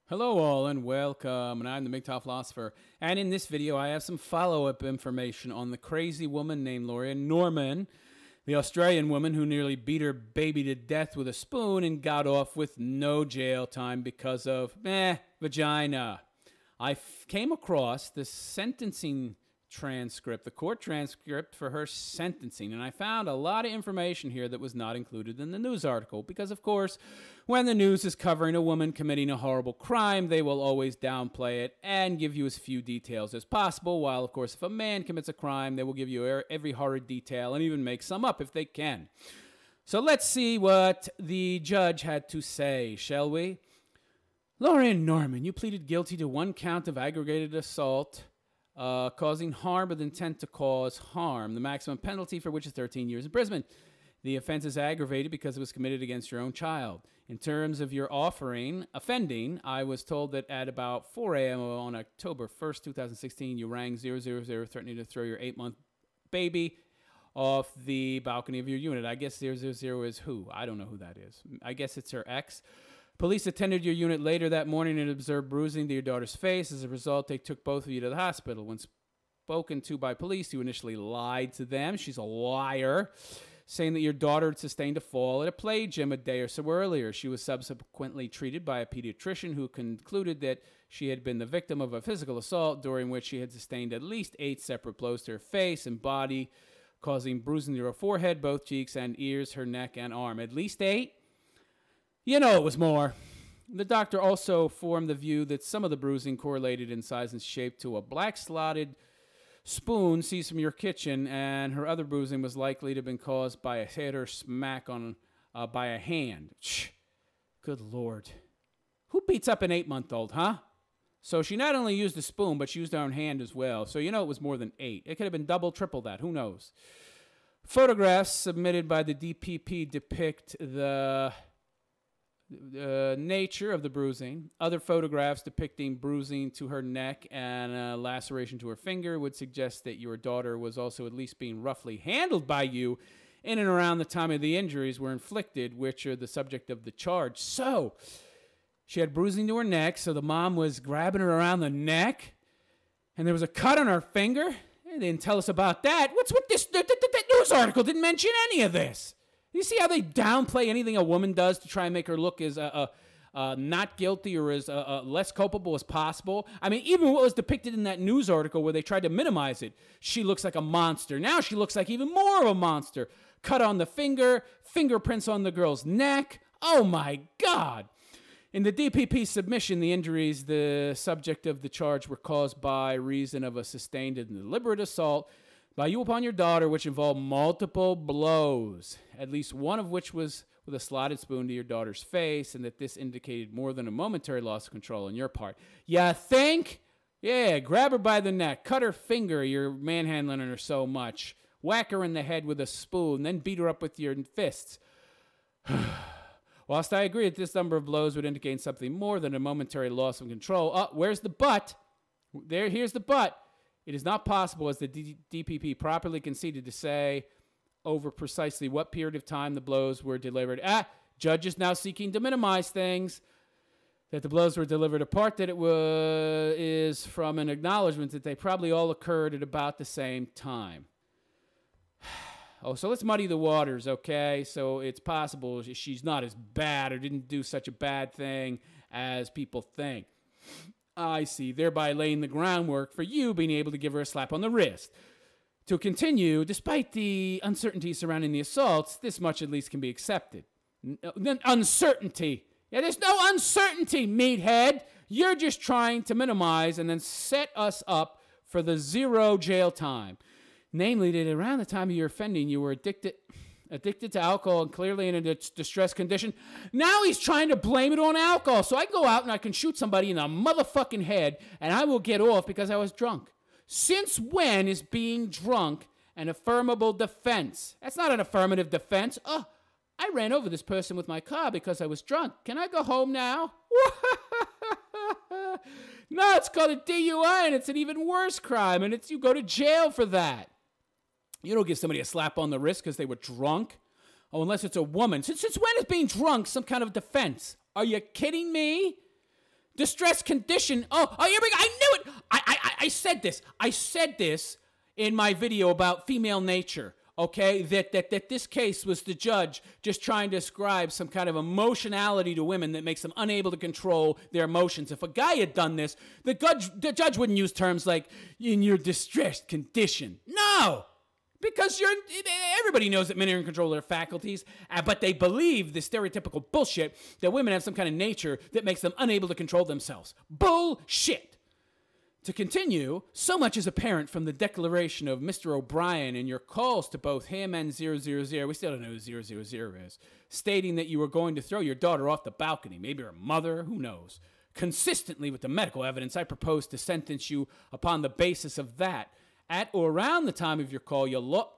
Hello all and welcome, and I'm the MGTOW philosopher, and in this video I have some follow-up information on the crazy woman named Lorien Norma, the Australian woman who nearly beat her baby to death with a spoon and got off with no jail time because of, vagina. I came across the sentencing transcript, the court transcript for her sentencing, and I found a lot of information here that was not included in the news article because, of course, when the news is covering a woman committing a horrible crime, they will always downplay it and give you as few details as possible, while, of course, if a man commits a crime, they will give you every horrid detail and even make some up if they can. So let's see what the judge had to say, shall we? Lorien Norma, you pleaded guilty to one count of aggravated assault causing harm with intent to cause harm, the maximum penalty for which is 13 years imprisonment. The offense is aggravated because it was committed against your own child. In terms of your offending, I was told that at about 4 a.m. on October 1st, 2016, you rang 000 threatening to throw your 8-month baby off the balcony of your unit. I guess 000 is who? I don't know who that is. I guess it's her ex. Police attended your unit later that morning and observed bruising to your daughter's face. As a result, they took both of you to the hospital. When spoken to by police, you initially lied to them. She's a liar, saying that your daughter had sustained a fall at a play gym a day or so earlier. She was subsequently treated by a pediatrician who concluded that she had been the victim of a physical assault during which she had sustained at least 8 separate blows to her face and body, causing bruising to her forehead, both cheeks and ears, her neck and arm. At least 8? You know it was more. The doctor also formed the view that some of the bruising correlated in size and shape to a black slotted spoon seized from your kitchen, and her other bruising was likely to have been caused by a hit or smack on by a hand. Good Lord. Who beats up an 8-month-old, huh? So she not only used a spoon, but she used her own hand as well. So you know it was more than 8. It could have been double, triple that. Who knows? Photographs submitted by the DPP depict the nature of the bruising. Other photographs depicting bruising to her neck and a laceration to her finger would suggest that your daughter was also at least being roughly handled by you in and around the time of the injuries were inflicted, which are the subject of the charge. So, she had bruising to her neck, so the mom was grabbing her around the neck, and there was a cut on her finger. They didn't tell us about that. What's with this? The news article didn't mention any of this. You see how they downplay anything a woman does to try and make her look as not guilty or as less culpable as possible? I mean, even what was depicted in that news article where they tried to minimize it, she looks like a monster. Now she looks like even more of a monster. Cut on the finger, fingerprints on the girl's neck. Oh, my God. In the DPP submission, the injuries, the subject of the charge, were caused by reason of a sustained and deliberate assault by you upon your daughter, which involved multiple blows, at least one of which was with a slotted spoon to your daughter's face, and that this indicated more than a momentary loss of control on your part. You think? Yeah, grab her by the neck, cut her finger, you're manhandling her so much, whack her in the head with a spoon, then beat her up with your fists. Whilst I agree that this number of blows would indicate something more than a momentary loss of control, where's the but? Here's the but. It is not possible, as the DPP properly conceded, to say over precisely what period of time the blows were delivered. Judge is now seeking to minimize things. That the blows were delivered apart, that it is from an acknowledgement that they probably all occurred at about the same time. So let's muddy the waters, okay? So it's possible she's not as bad or didn't do such a bad thing as people think. I see, thereby laying the groundwork for you being able to give her a slap on the wrist. To continue, despite the uncertainty surrounding the assaults, this much at least can be accepted. Uncertainty. Yeah, there's no uncertainty, meathead. You're just trying to minimize and then set us up for the 0 jail time. Namely, that around the time of your offending, you were addicted to alcohol and clearly in a distressed condition. Now he's trying to blame it on alcohol. So I go out and I can shoot somebody in the motherfucking head and I will get off because I was drunk. Since when is being drunk an affirmable defense? That's not an affirmative defense. I ran over this person with my car because I was drunk. Can I go home now? No, it's called a DUI and it's an even worse crime and you go to jail for that. You don't give somebody a slap on the wrist because they were drunk. Unless it's a woman. Since when is being drunk some kind of defense? Are you kidding me? Distress condition. Oh, here we go. I knew it. I said this. I said this in my video about female nature. Okay, that this case was the judge just trying to ascribe some kind of emotionality to women that makes them unable to control their emotions. If a guy had done this, the judge wouldn't use terms like in your distressed condition. No, because everybody knows that men are in control of their faculties, but they believe the stereotypical bullshit that women have some kind of nature that makes them unable to control themselves. Bullshit. To continue, so much is apparent from the declaration of Mr. O'Brien and your calls to both him and 000, we still don't know who 000 is, stating that you were going to throw your daughter off the balcony, maybe her mother, who knows. Consistently with the medical evidence, I propose to sentence you upon the basis of that. At or around the time of your call, you look...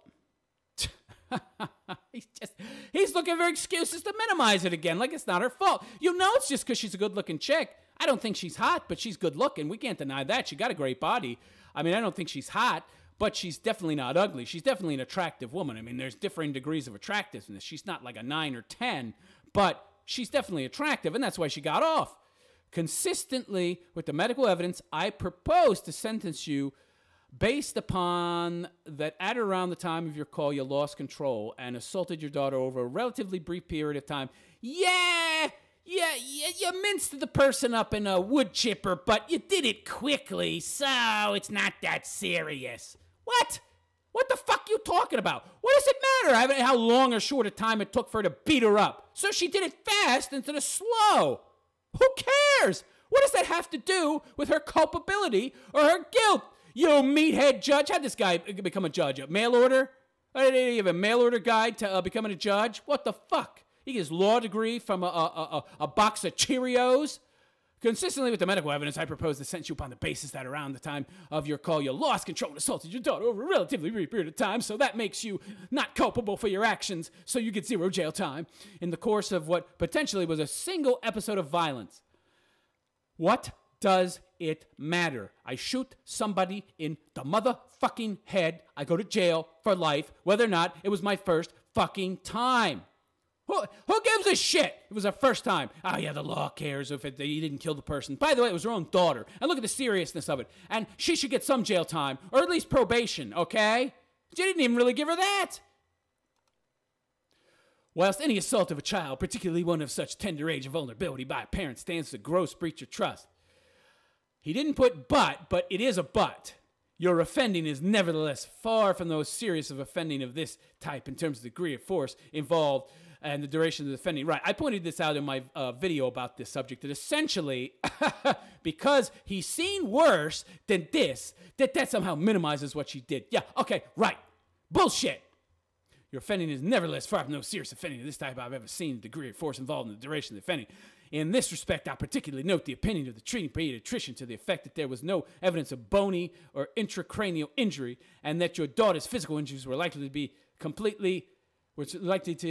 he's looking for excuses to minimize it again, like it's not her fault. You know it's just because she's a good-looking chick. I don't think she's hot, but she's good-looking. We can't deny that. She got a great body. I mean, I don't think she's hot, but she's definitely not ugly. She's definitely an attractive woman. I mean, there's differing degrees of attractiveness. She's not like a 9 or 10, but she's definitely attractive, and that's why she got off. Consistently with the medical evidence, I propose to sentence you based upon that at around the time of your call, you lost control and assaulted your daughter over a relatively brief period of time. Yeah, you minced the person up in a wood chipper, but you did it quickly, so it's not that serious. What? What the fuck are you talking about? What does it matter how long or short a time it took for her to beat her up? So she did it fast instead of slow. Who cares? What does that have to do with her culpability or her guilt? You meathead judge. How'd this guy become a judge? A mail order? Did he have a mail order guide to becoming a judge? What the fuck? He gets his law degree from a box of Cheerios. Consistently with the medical evidence, I propose to sentence you upon the basis that around the time of your call, you lost control and assaulted your daughter over a relatively brief period of time, so that makes you not culpable for your actions, so you get 0 jail time in the course of what potentially was a single episode of violence. What does it matter? I shoot somebody in the motherfucking head. I go to jail for life, whether or not it was my first fucking time. Who gives a shit? It was her first time. Oh, yeah, the law cares if you didn't kill the person. By the way, it was her own daughter. And look at the seriousness of it. And she should get some jail time, or at least probation, okay? You didn't even really give her that. Whilst any assault of a child, particularly one of such tender age and vulnerability by a parent, stands as a gross breach of trust. He didn't put but it is a but. Your offending is nevertheless far from those serious of offending of this type in terms of degree of force involved and the duration of the offending. Right, I pointed this out in my video about this subject, that essentially, because he's seen worse than this, that somehow minimizes what she did. Yeah, okay, right. Bullshit. Your offending is nevertheless far from no serious offending of this type I've ever seen, the degree of force involved in the duration of the offending. In this respect, I particularly note the opinion of the treating pediatrician to the effect that there was no evidence of bony or intracranial injury, and that your daughter's physical injuries were likely to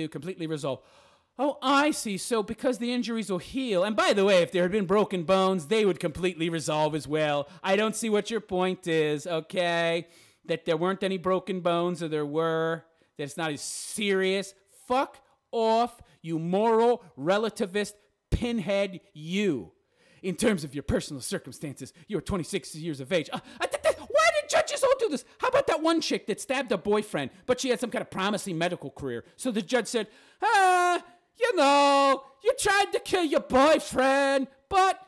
completely resolve. Oh, I see. So because the injuries will heal, and by the way, if there had been broken bones, they would completely resolve as well. I don't see what your point is, okay? That there weren't any broken bones, or there were, that it's not as serious. Fuck off, you moral relativist pinhead, you. In terms of your personal circumstances, you're 26 years of age. Why did judges all do this? How about that one chick that stabbed her boyfriend, but she had some kind of promising medical career? So the judge said, you tried to kill your boyfriend, but,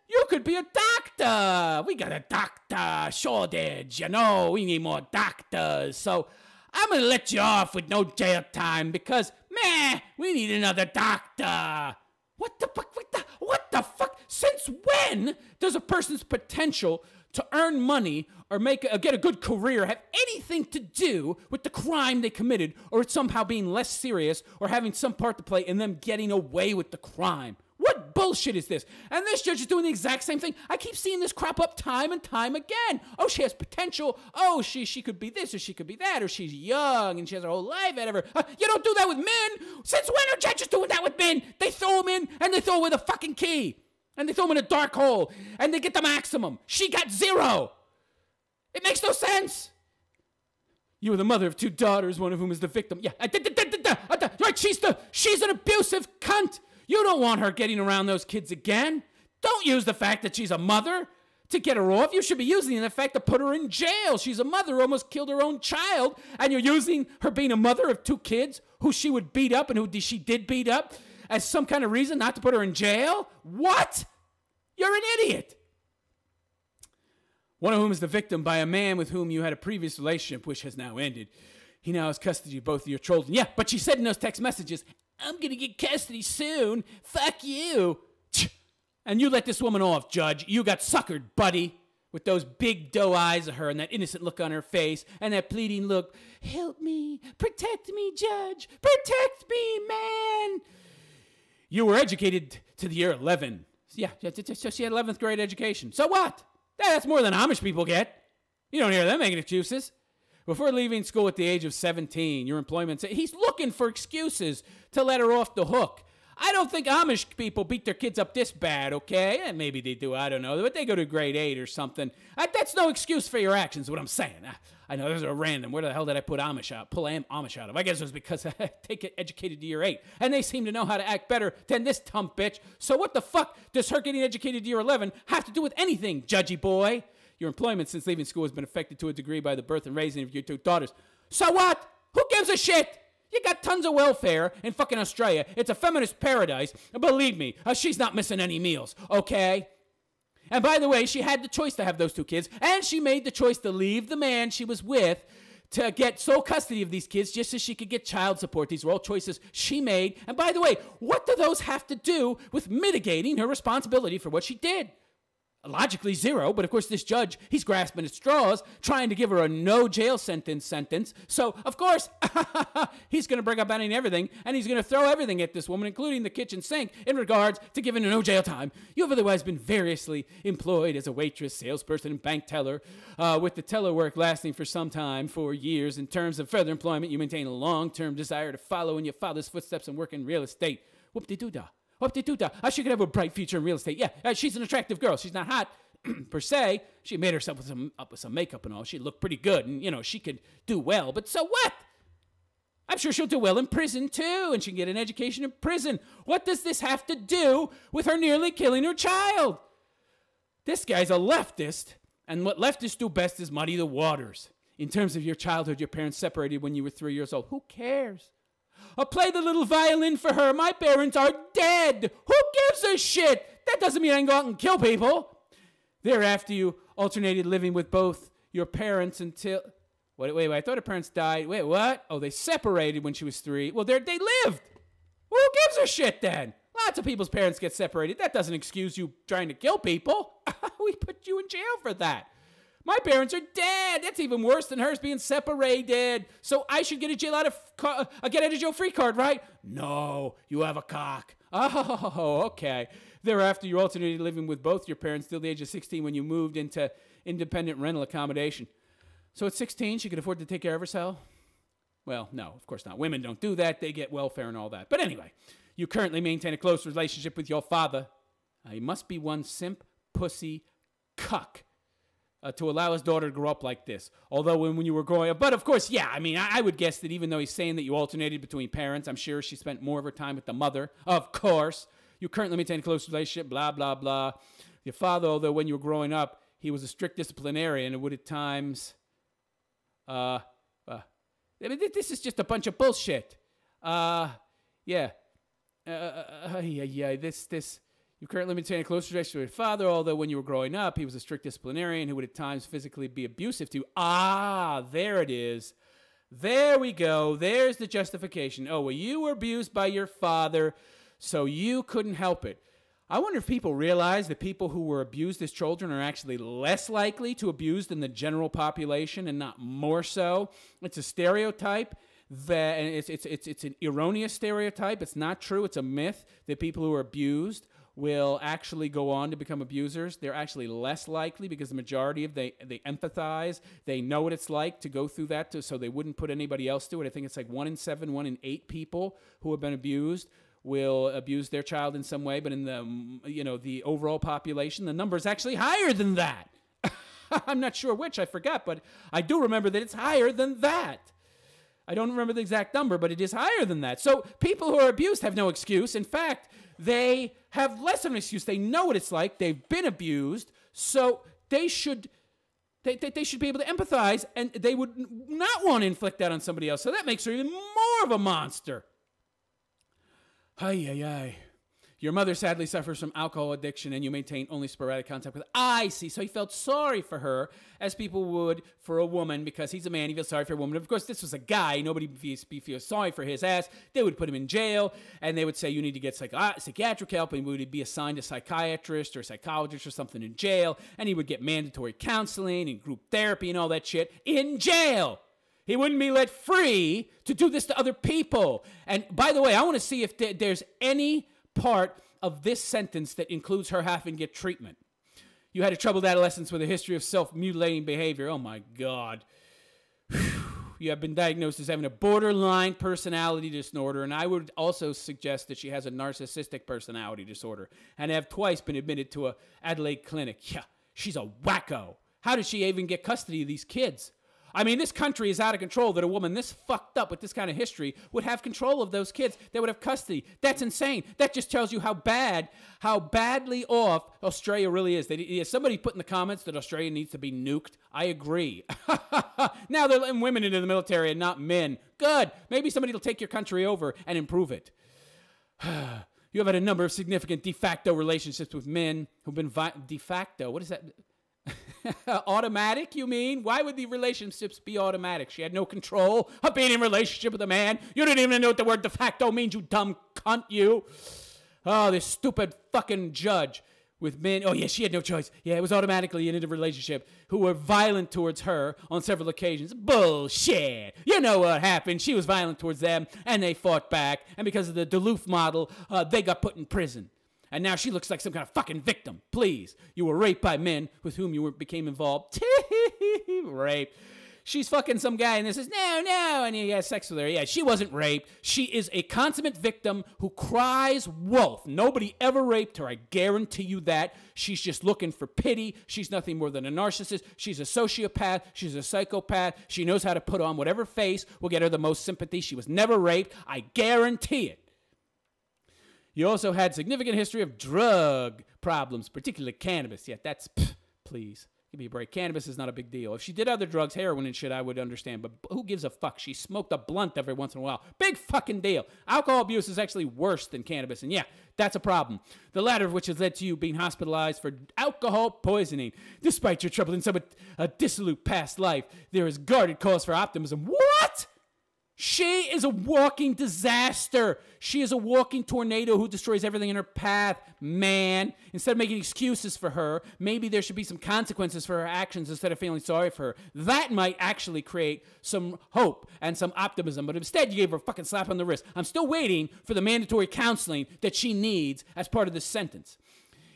you could be a doctor. We got a doctor shortage, we need more doctors. So I'm going to let you off with no jail time because, we need another doctor. What the fuck? Since when does a person's potential to earn money or get a good career have anything to do with the crime they committed, or it somehow being less serious or having some part to play in them getting away with the crime? What bullshit is this? And this judge is doing the exact same thing. I keep seeing this crop up time and time again. Oh, she has potential. Oh, she could be this or she could be that, or she's young and she has her whole life ahead of her. You don't do that with men. Since when are judges doing that with men? They throw them in and they throw them with a fucking key. And they throw them in a dark hole and they get the maximum. She got 0. It makes no sense. You were the mother of 2 daughters, one of whom is the victim. Yeah, right, she's an abusive cunt. You don't want her getting around those kids again. Don't use the fact that she's a mother to get her off. You should be using the fact to put her in jail. She's a mother who almost killed her own child, and you're using her being a mother of 2 kids who she would beat up and who she did beat up as some kind of reason not to put her in jail? What? You're an idiot. One of whom is the victim by a man with whom you had a previous relationship, which has now ended. He now has custody of both of your children. Yeah, but she said in those text messages, I'm going to get custody soon. Fuck you. And you let this woman off, Judge. You got suckered, buddy, with those big doe eyes of her and that innocent look on her face and that pleading look. Help me. Protect me, Judge. Protect me, man. You were educated to the year 11. Yeah, so she had 11th grade education. So what? That's more than Amish people get. You don't hear them making excuses. Before leaving school at the age of 17, your employment said he's looking for excuses to let her off the hook. I don't think Amish people beat their kids up this bad, okay? And maybe they do, I don't know. But they go to grade 8 or something. That's no excuse for your actions, what I'm saying. I know, those are random. Where the hell did I pull Amish out of? I guess it was because I take it educated to year 8. And they seem to know how to act better than this tump bitch. So what the fuck does her getting educated to year 11 have to do with anything, judgy boy? Your employment since leaving school has been affected to a degree by the birth and raising of your 2 daughters. So what? Who gives a shit? You got tons of welfare in fucking Australia. It's a feminist paradise. And believe me, she's not missing any meals, okay? And by the way, she had the choice to have those 2 kids, and she made the choice to leave the man she was with to get sole custody of these kids just so she could get child support. These were all choices she made. And by the way, what do those have to do with mitigating her responsibility for what she did? Logically 0, but of course this judge, he's grasping at straws, trying to give her a no jail sentence. So, of course, he's going to bring up any and everything, and he's going to throw everything at this woman, including the kitchen sink, in regards to giving her no jail time. You have otherwise been variously employed as a waitress, salesperson, and bank teller, with the teller work lasting for some time, 4 years. In terms of further employment, you maintain a long-term desire to follow in your father's footsteps and work in real estate. Whoop-de-doo-dah. She could have a bright future in real estate. Yeah, she's an attractive girl. She's not hot, per se. She made herself up with some makeup and all. She looked pretty good, and, she could do well. But so what? I'm sure she'll do well in prison, too, and she can get an education in prison. What does this have to do with her nearly killing her child? This guy's a leftist, and what leftists do best is muddy the waters. In terms of your childhood, your parents separated when you were 3 years old. Who cares? I'll play the little violin for her. My parents are dead. Who gives a shit? That doesn't mean I can go out and kill people. Thereafter, you alternated living with both your parents until... Wait, I thought her parents died. Wait, what? Oh, they separated when she was 3. Well, they lived. Who gives a shit then? Lots of people's parents get separated. That doesn't excuse you trying to kill people. We put you in jail for that. My parents are dead. That's even worse than hers being separated. So I should get a get out of jail free card, right? No, you have a cock. Oh, okay. Thereafter, you alternated living with both your parents till the age of 16 when you moved into independent rental accommodation. So at 16, she could afford to take care of herself? Well, no, of course not. Women don't do that. They get welfare and all that. But anyway, you currently maintain a close relationship with your father. He must be one simp, pussy, cuck. To allow his daughter to grow up like this. Although when you were growing up, but of course, yeah, I mean, I would guess that even though he's saying that you alternated between parents, I'm sure she spent more of her time with the mother. Of course. You currently maintain a close relationship, blah, blah, blah. Your father, although when you were growing up, he was a strict disciplinarian and would at times, I mean, this is just a bunch of bullshit. You currently maintain a close relationship with your father, although when you were growing up, he was a strict disciplinarian who would at times physically be abusive to you. There it is. There we go. There's the justification. Oh, well, you were abused by your father, so you couldn't help it. I wonder if people realize that people who were abused as children are actually less likely to abuse than the general population and not more so. It's a stereotype. And it's an erroneous stereotype. It's not true. It's a myth that people who are abused will actually go on to become abusers. They're actually less likely because the majority of they empathize. They know what it's like to go through that, so they wouldn't put anybody else through it. I think it's like 1 in 7, 1 in 8 people who have been abused will abuse their child in some way. But in the overall population, the number is actually higher than that. I'm not sure which. I forgot, but I do remember that it's higher than that. I don't remember the exact number, but it is higher than that. So people who are abused have no excuse. In fact, they have less of an excuse. They know what it's like. They've been abused. So they should be able to empathize, and they would not want to inflict that on somebody else. So that makes her even more of a monster. Ay, ay, ay. Your mother sadly suffers from alcohol addiction, and you maintain only sporadic contact with her. I see. So he felt sorry for her, as people would for a woman, because he's a man. He feels sorry for a woman. Of course, this was a guy. Nobody feels sorry for his ass. They would put him in jail, and they would say, you need to get psychiatric help, and he would be assigned a psychiatrist or a psychologist or something in jail, and he would get mandatory counseling and group therapy and all that shit in jail. He wouldn't be let free to do this to other people. And by the way, I want to see if there's any part of this sentence that includes her having to get treatment. You had a troubled adolescence with a history of self-mutilating behavior. Oh my God. You have been diagnosed as having a borderline personality disorder, and I would also suggest that she has a narcissistic personality disorder, and have twice been admitted to a Adelaide clinic. Yeah, she's a wacko. How did she even get custody of these kids? I mean, this country is out of control that a woman this fucked up with this kind of history would have control of those kids. They would have custody. That's insane. That just tells you how badly off Australia really is. Somebody put in the comments that Australia needs to be nuked. I agree. Now they're letting women into the military and not men. Good. Maybe somebody will take your country over and improve it. You have had a number of significant de facto relationships with men who've been de facto. What is that? Automatic, you mean? Why would the relationships be automatic? She had no control of being in a relationship with a man. You didn't even know what the word de facto means, you dumb cunt, you. Oh, this stupid fucking judge with men. Oh, yeah, she had no choice. Yeah, it was automatically in a relationship who were violent towards her on several occasions. Bullshit. You know what happened. She was violent towards them, and they fought back. And because of the Duluth model, they got put in prison. And now she looks like some kind of fucking victim. Please. You were raped by men with whom you became involved. Rape. She's fucking some guy and this is, no, and he has sex with her. Yeah, she wasn't raped. She is a consummate victim who cries wolf. Nobody ever raped her. I guarantee you that. She's just looking for pity. She's nothing more than a narcissist. She's a sociopath. She's a psychopath. She knows how to put on whatever face will get her the most sympathy. She was never raped. I guarantee it. You also had significant history of drug problems, particularly cannabis. Yeah, that's, please, give me a break. Cannabis is not a big deal. If she did other drugs, heroin and shit, I would understand. But who gives a fuck? She smoked a blunt every once in a while. Big fucking deal. Alcohol abuse is actually worse than cannabis. And yeah, that's a problem. The latter of which has led to you being hospitalized for alcohol poisoning. Despite your trouble in somewhat a dissolute past life, there is guarded cause for optimism. What? She is a walking disaster. She is a walking tornado who destroys everything in her path, man. Instead of making excuses for her, maybe there should be some consequences for her actions instead of feeling sorry for her. That might actually create some hope and some optimism. But instead, you gave her a fucking slap on the wrist. I'm still waiting for the mandatory counseling that she needs as part of this sentence.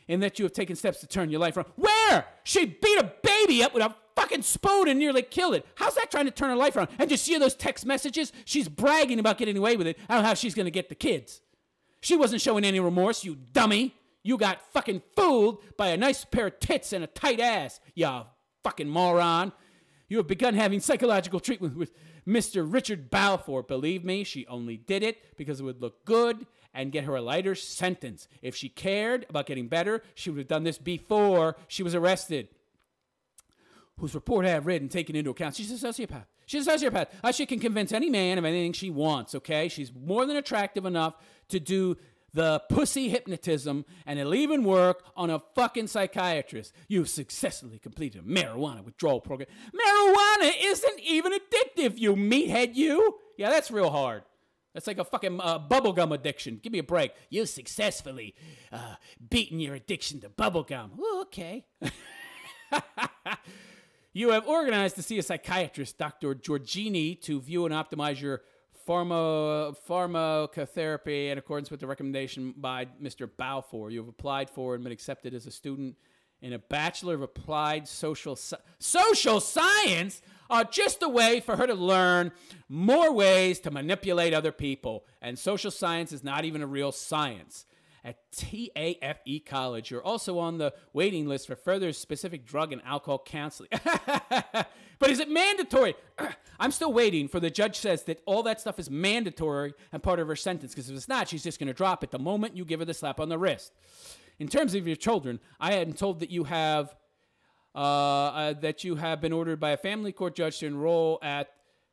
And that you have taken steps to turn your life around. Where? She beat a baby up with a fucking spoon and nearly killed it. How's that trying to turn her life around? And just see those text messages? She's bragging about getting away with it. I don't know how she's going to get the kids. She wasn't showing any remorse, you dummy. You got fucking fooled by a nice pair of tits and a tight ass, you fucking moron. You have begun having psychological treatment with Mr. Richard Balfour. Believe me, she only did it because it would look good and get her a lighter sentence. If she cared about getting better, she would have done this before she was arrested. Whose report I have read and taken into account. She's a sociopath. She's a sociopath. She can convince any man of anything she wants, okay? She's more than attractive enough to do the pussy hypnotism, and it'll even work on a fucking psychiatrist. You've successfully completed a marijuana withdrawal program. Marijuana isn't even addictive, you meathead, you. Yeah, that's real hard. That's like a fucking bubblegum addiction. Give me a break. You successfully beaten your addiction to bubblegum. Ooh, okay. You have organized to see a psychiatrist, Dr. Giorgini, to view and optimize your pharmacotherapy in accordance with the recommendation by Mr. Balfour. You have applied for and been accepted as a student in a Bachelor of Applied Social Science. Just a way for her to learn more ways to manipulate other people. And social science is not even a real science. at TAFE College. You're also on the waiting list for further specific drug and alcohol counseling. But is it mandatory? I'm still waiting for the judge says that all that stuff is mandatory and part of her sentence, because if it's not, she's just going to drop it the moment you give her the slap on the wrist. In terms of your children, I am told that you have been ordered by a family court judge to enroll at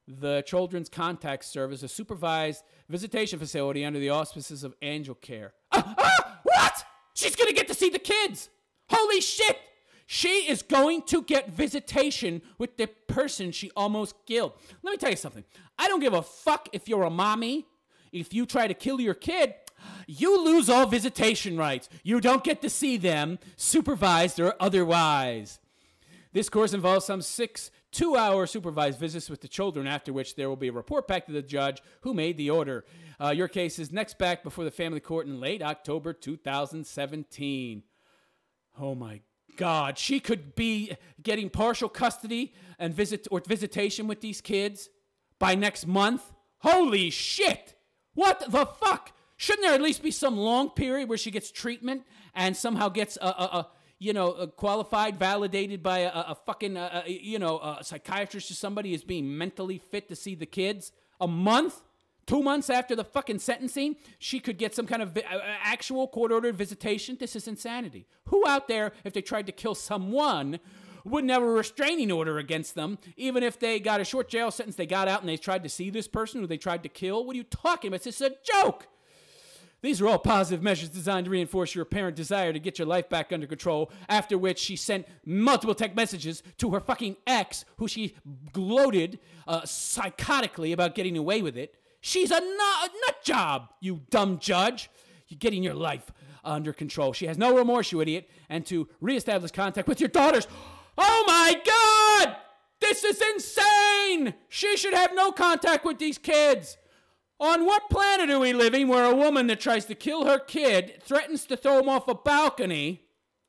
the Children's Contact Service, a supervised visitation facility under the auspices of Angel Care. What? She's going to get to see the kids. Holy shit. She is going to get visitation with the person she almost killed. Let me tell you something. I don't give a fuck if you're a mommy. If you try to kill your kid, you lose all visitation rights. You don't get to see them, supervised or otherwise. This course involves some 6 2-hour supervised visits with the children, after which there will be a report back to the judge who made the order. Your case is next back before the family court in late October 2017. Oh my God, she could be getting partial custody and visitation with these kids by next month? Holy shit! What the fuck? Shouldn't there at least be some long period where she gets treatment and somehow gets qualified, validated by a fucking psychiatrist or somebody as being mentally fit to see the kids? A month? 2 months after the fucking sentencing, she could get some kind of actual court-ordered visitation? This is insanity. Who out there, if they tried to kill someone, wouldn't have a restraining order against them, even if they got a short jail sentence, they got out and they tried to see this person who they tried to kill? What are you talking about? It's just a joke. These are all positive measures designed to reinforce your apparent desire to get your life back under control, after which she sent multiple text messages to her fucking ex, who she gloated psychotically about getting away with it. She's a nut job, you dumb judge. You're getting your life under control. She has no remorse, you idiot. And to reestablish contact with your daughters. Oh my God! This is insane! She should have no contact with these kids. On what planet are we living where a woman that tries to kill her kid threatens to throw him off a balcony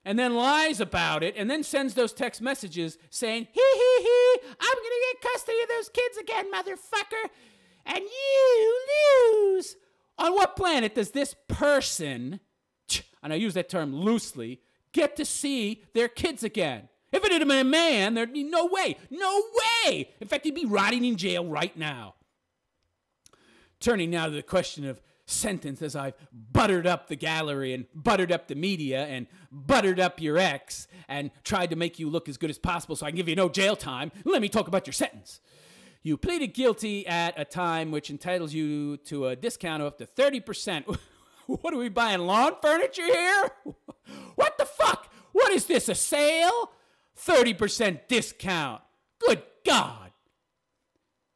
and then lies about it and then sends those text messages saying, hee, I'm going to get custody of those kids again, motherfucker, and you lose? On what planet does this person, and I use that term loosely, get to see their kids again? If it had been a man, there'd be no way. In fact, he'd be rotting in jail right now. Turning now to the question of sentence, as I've buttered up the gallery and buttered up the media and buttered up your ex and tried to make you look as good as possible so I can give you no jail time, let me talk about your sentence. You pleaded guilty at a time which entitles you to a discount of up to 30%. What are we buying, lawn furniture here? What the fuck? What is this, a sale? 30% discount. Good God.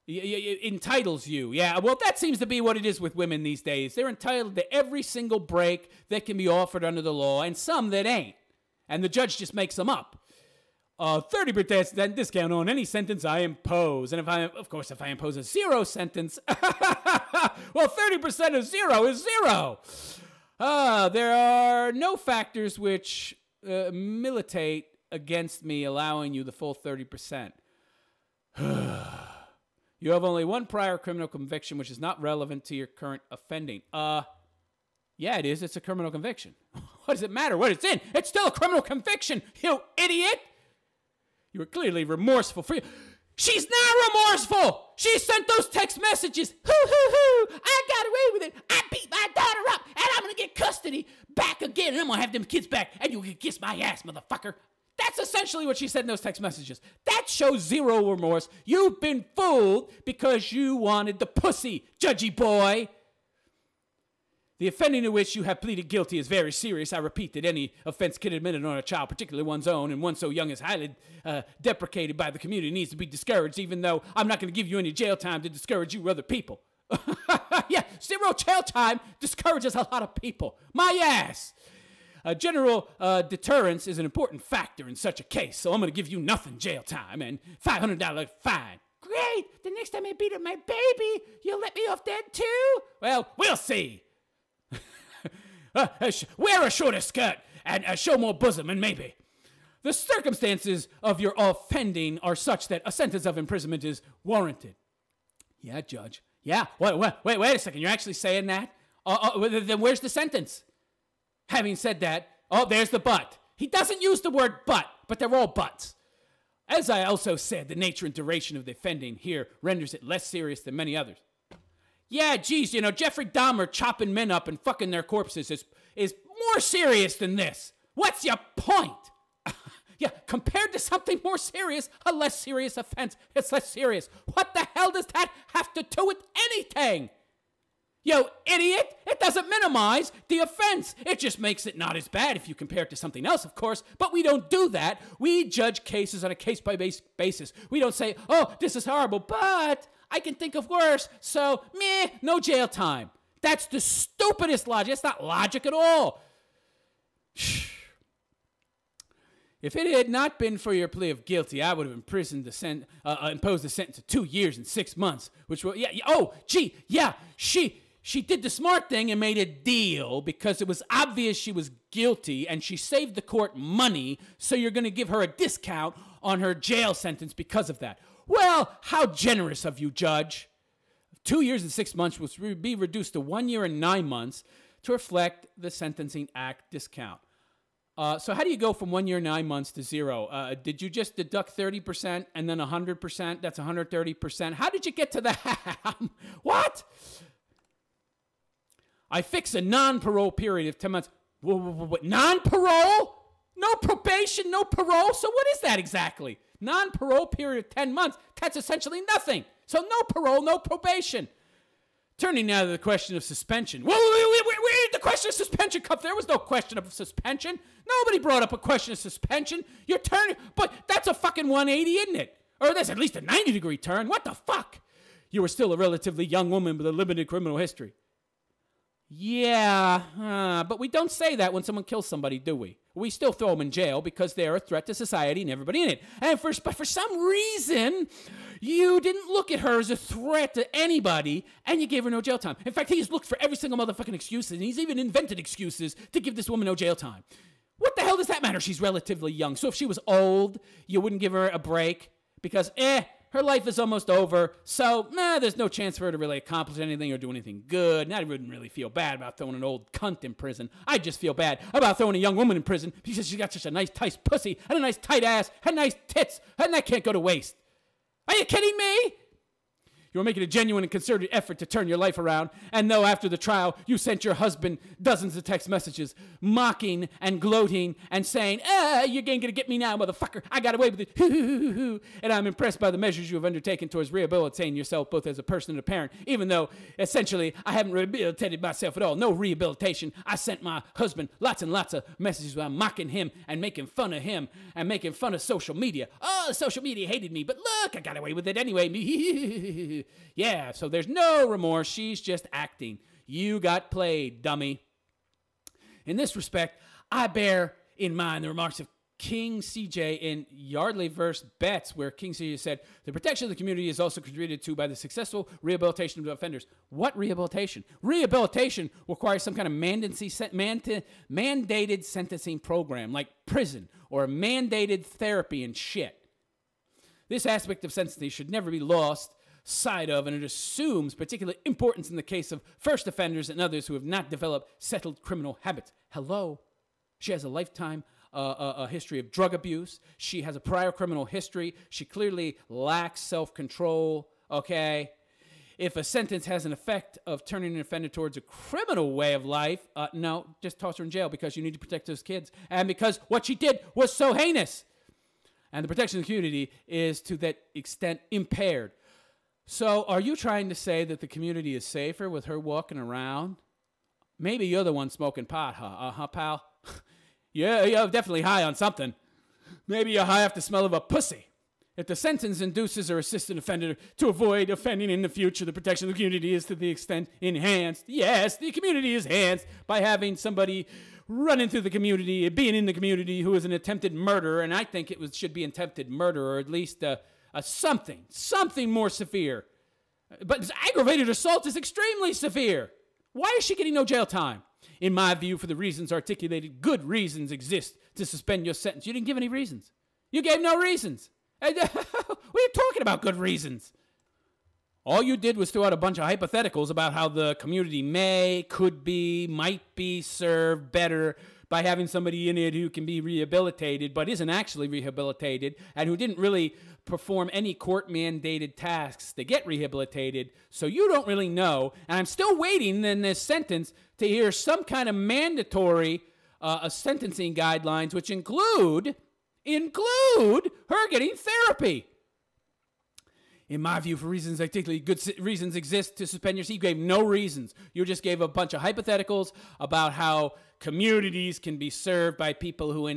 It entitles you. Yeah, well, that seems to be what it is with women these days. They're entitled to every single break that can be offered under the law, and some that ain't. And the judge just makes them up. 30% discount on any sentence I impose. And if I impose a 0 sentence, well, 30% of 0 is 0. There are no factors which militate against me allowing you the full 30%. You have only one prior criminal conviction, which is not relevant to your current offending. Yeah, it is. It's a criminal conviction. What does it matter what it's in? It's still a criminal conviction, you idiot! You were clearly remorseful for you. She's not remorseful! She sent those text messages. Hoo, I got away with it. I beat my daughter up, and I'm gonna get custody back again, and I'm gonna have them kids back, and you can kiss my ass, motherfucker. That's essentially what she said in those text messages. That shows 0 remorse. You've been fooled because you wanted the pussy, judgy boy. The offending to which you have pleaded guilty is very serious. I repeat that any offense committed on a child, particularly one's own, and one so young is highly deprecated by the community, needs to be discouraged, even though I'm not going to give you any jail time to discourage you other people. Yeah, 0 jail time discourages a lot of people. My ass. General deterrence is an important factor in such a case, so I'm going to give you nothing jail time and $500 fine. Great! The next time I beat up my baby, you'll let me off then too? Well, we'll see. Wear a shorter skirt and show more bosom, and maybe. The circumstances of your offending are such that a sentence of imprisonment is warranted. Yeah, Judge. Yeah. Wait a second. You're actually saying that? Then where's the sentence? Having said that, oh, there's the but. He doesn't use the word but they're all buts. As I also said, the nature and duration of the offending here renders it less serious than many others. Yeah, geez, you know, Jeffrey Dahmer chopping men up and fucking their corpses is more serious than this. What's your point? Yeah, compared to something more serious, a less serious offense, it's less serious. What the hell does that have to do with anything? You idiot! It doesn't minimize the offense. It just makes it not as bad if you compare it to something else, of course. But we don't do that. We judge cases on a case-by-basis. We don't say, oh, this is horrible, but I can think of worse, so meh, no jail time. That's the stupidest logic. It's not logic at all. If it had not been for your plea of guilty, I would have imposed a sentence of 2 years and 6 months, which will, she did the smart thing and made a deal because it was obvious she was guilty and she saved the court money, so you're going to give her a discount on her jail sentence because of that. Well, how generous of you, Judge. 2 years and 6 months will be reduced to 1 year and 9 months to reflect the Sentencing Act discount. So how do you go from 1 year and 9 months to zero? Did you just deduct 30% and then 100%? That's 130%. How did you get to that? What? I fix a non-parole period of 10 months. What? Non-parole? No probation, no parole? So what is that exactly? Non-parole period of 10 months. That's essentially nothing. So no parole, no probation. Turning now to the question of suspension. Where did the question of suspension come from? There was no question of suspension. Nobody brought up a question of suspension. You're turning, but that's a fucking 180, isn't it? Or that's at least a 90-degree turn. What the fuck? You were still a relatively young woman with a limited criminal history. Yeah, but we don't say that when someone kills somebody, do we? We still throw them in jail because they're a threat to society and everybody in it. But for some reason, you didn't look at her as a threat to anybody, and you gave her no jail time. In fact, he's looked for every single motherfucking excuse, and he's even invented excuses to give this woman no jail time. What the hell does that matter? She's relatively young. So if she was old, you wouldn't give her a break because, her life is almost over, so, there's no chance for her to really accomplish anything or do anything good. And I wouldn't really feel bad about throwing an old cunt in prison. I just feel bad about throwing a young woman in prison because she's got such a nice, tight pussy and a nice, tight ass and nice tits, and that can't go to waste. Are you kidding me? You were making a genuine and concerted effort to turn your life around, and though after the trial you sent your husband dozens of text messages, mocking and gloating and saying, you ain't gonna get me now, motherfucker, I got away with it, and I'm impressed by the measures you have undertaken towards rehabilitating yourself both as a person and a parent, even though, essentially, I haven't rehabilitated myself at all, no rehabilitation. I sent my husband lots and lots of messages where I'm mocking him and making fun of him and making fun of social media. Oh, social media hated me, but look, I got away with it anyway. Yeah, so there's no remorse. She's just acting. You got played, dummy. In this respect, I bear in mind the remarks of King CJ in Yardley vs. Betts, where King CJ said, the protection of the community is also contributed to by the successful rehabilitation of offenders. What rehabilitation? Rehabilitation requires some kind of mandated sentencing program, like prison or mandated therapy and shit. This aspect of sentencing should never be lost sight of, and it assumes particular importance in the case of first offenders and others who have not developed settled criminal habits. Hello? She has a lifetime a history of drug abuse. She has a prior criminal history. She clearly lacks self-control, okay? If a sentence has an effect of turning an offender towards a criminal way of life, no, just toss her in jail because you need to protect those kids and because what she did was so heinous. And the protection of the community is to that extent impaired. So are you trying to say that the community is safer with her walking around? Maybe you're the one smoking pot, huh, pal? Yeah, you're definitely high on something. Maybe you're high off the smell of a pussy. If the sentence induces or assists an offender to avoid offending in the future, the protection of the community is to the extent enhanced. Yes, the community is enhanced by having somebody running through the community, being in the community who is an attempted murderer, and I think it should be attempted murder or at least something more severe. But aggravated assault is extremely severe. Why is she getting no jail time? In my view, for the reasons articulated, good reasons exist to suspend your sentence. You didn't give any reasons. You gave no reasons. What are you talking about, good reasons? All you did was throw out a bunch of hypotheticals about how the community may, could be, might be served better by having somebody in it who can be rehabilitated but isn't actually rehabilitated and who didn't really perform any court-mandated tasks to get rehabilitated. So you don't really know. And I'm still waiting in this sentence to hear some kind of mandatory sentencing guidelines, which include her getting therapy. In my view, for reasons articulately good reasons exist to suspend your seat. You gave no reasons. You just gave a bunch of hypotheticals about how communities can be served by people who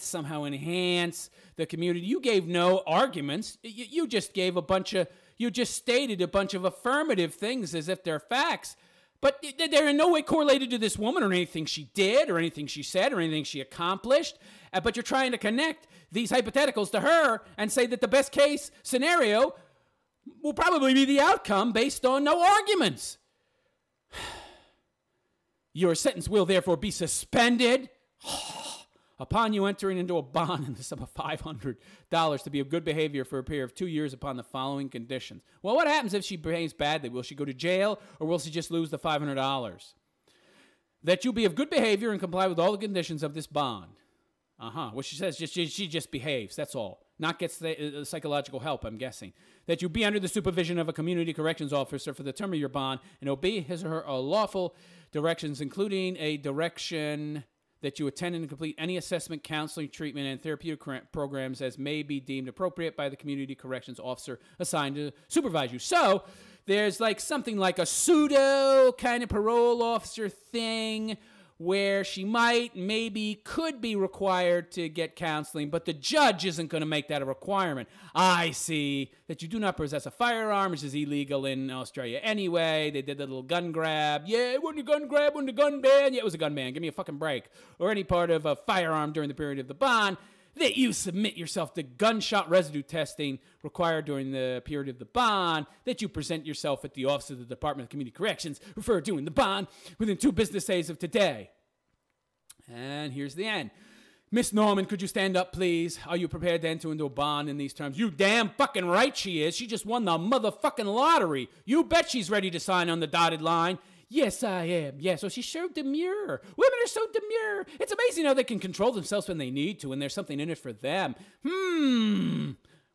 somehow enhance the community. You gave no arguments. You just stated a bunch of affirmative things as if they're facts. But they're in no way correlated to this woman or anything she did or anything she said or anything she accomplished. But you're trying to connect these hypotheticals to her and say that the best case scenario will probably be the outcome based on no arguments. Your sentence will therefore be suspended upon you entering into a bond in the sum of $500 to be of good behavior for a period of 2 years upon the following conditions. Well, what happens if she behaves badly? Will she go to jail or will she just lose the $500? That you be of good behavior and comply with all the conditions of this bond. What she says, she just behaves, that's all. Not gets the psychological help, I'm guessing. That you be under the supervision of a community corrections officer for the term of your bond and obey his or her lawful directions, including a direction that you attend and complete any assessment, counseling, treatment, and therapeutic programs as may be deemed appropriate by the community corrections officer assigned to supervise you. So there's like something like a pseudo kind of parole officer thing where she could be required to get counseling, but the judge isn't going to make that a requirement. I see that you do not possess a firearm, which is illegal in Australia anyway. They did the little gun grab. Yeah, it wasn't a gun grab, wasn't a gun ban. Yeah, it was a gun ban. Give me a fucking break. Or any part of a firearm during the period of the bond. That you submit yourself to gunshot residue testing required during the period of the bond, that you present yourself at the Office of the Department of Community Corrections referred to in the bond within 2 business days of today. And here's the end. Miss Norman, could you stand up, please? Are you prepared to enter into a bond in these terms? You damn fucking right she is. She just won the motherfucking lottery. You bet she's ready to sign on the dotted line. Yes, I am. Yeah, so she's so demure. Women are so demure. It's amazing how they can control themselves when they need to, and there's something in it for them.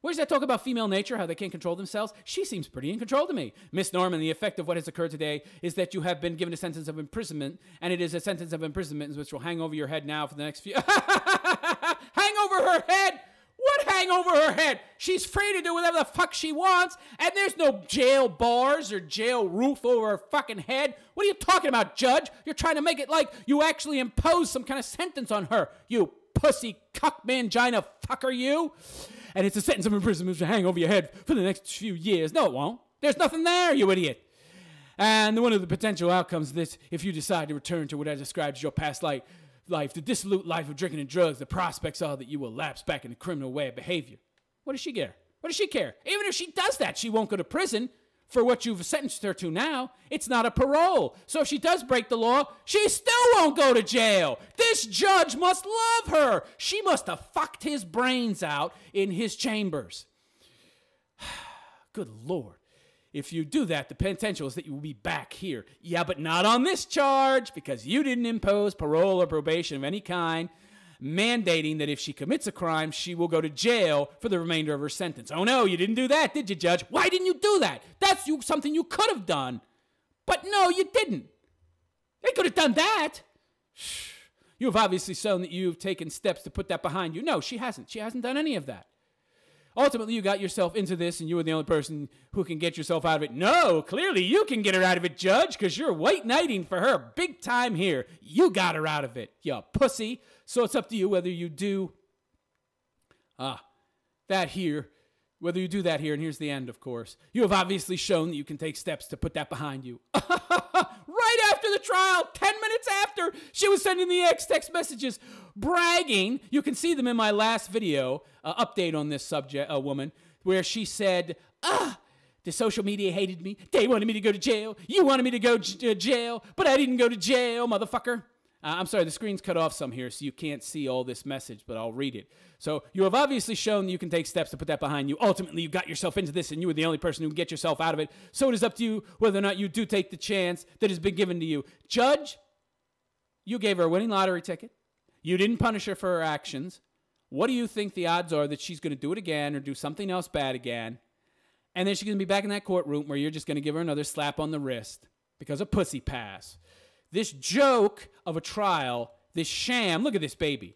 Where's that talk about female nature, how they can't control themselves? She seems pretty in control to me. Miss Norman, the effect of what has occurred today is that you have been given a sentence of imprisonment, and it is a sentence of imprisonment which will hang over your head now for the next few... Hang over her head? What hang over her head? She's free to do whatever the fuck she wants, and there's no jail bars or jail roof over her fucking head. What are you talking about, Judge? You're trying to make it like you actually impose some kind of sentence on her. You pussy cuck mangina fucker, you. And it's a sentence of imprisonment to hang over your head for the next few years. No, it won't. There's nothing there, you idiot. And one of the potential outcomes of this, if you decide to return to what I described as your past life, the dissolute life of drinking and drugs, the prospects are that you will lapse back into criminal way of behavior. What does she care? What does she care? Even if she does that, she won't go to prison for what you've sentenced her to now. It's not a parole. So if she does break the law, she still won't go to jail. This judge must love her. She must have fucked his brains out in his chambers. Good Lord. If you do that, the potential is that you will be back here. Yeah, but not on this charge, because you didn't impose parole or probation of any kind, mandating that if she commits a crime, she will go to jail for the remainder of her sentence. Oh no, you didn't do that, did you, Judge? Why didn't you do that? That's something you could have done. But no, you didn't. They could have done that. You have obviously shown that you've taken steps to put that behind you. No, she hasn't. She hasn't done any of that. Ultimately, you got yourself into this, and you were the only person who can get yourself out of it. No, clearly you can get her out of it, Judge, because you're white knighting for her big time here. You got her out of it, you pussy. So it's up to you whether you do that here. Whether you do that here, and here's the end, of course. You have obviously shown that you can take steps to put that behind you. Right after the trial, 10 minutes after, she was sending the text messages, bragging. You can see them in my last video, update on this subject, woman, where she said, the social media hated me. They wanted me to go to jail. You wanted me to go to jail, but I didn't go to jail, motherfucker. I'm sorry, the screen's cut off some here, so you can't see all this message, but I'll read it. So you have obviously shown you can take steps to put that behind you. Ultimately, you got yourself into this, and you were the only person who can get yourself out of it. So it is up to you whether or not you do take the chance that has been given to you. Judge, you gave her a winning lottery ticket. You didn't punish her for her actions. What do you think the odds are that she's going to do it again or do something else bad again? And then she's going to be back in that courtroom where you're just going to give her another slap on the wrist because of pussy pass. This joke of a trial, this sham, look at this baby.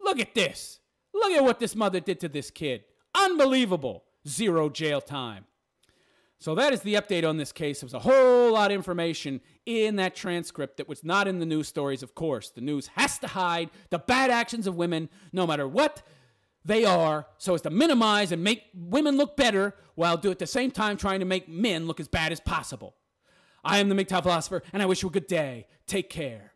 Look at this. Look at what this mother did to this kid. Unbelievable. 0 jail time. So that is the update on this case. There was a whole lot of information in that transcript that was not in the news stories, of course. The news has to hide the bad actions of women, no matter what they are, so as to minimize and make women look better while at the same time trying to make men look as bad as possible. I am the MGTOW philosopher, and I wish you a good day. Take care.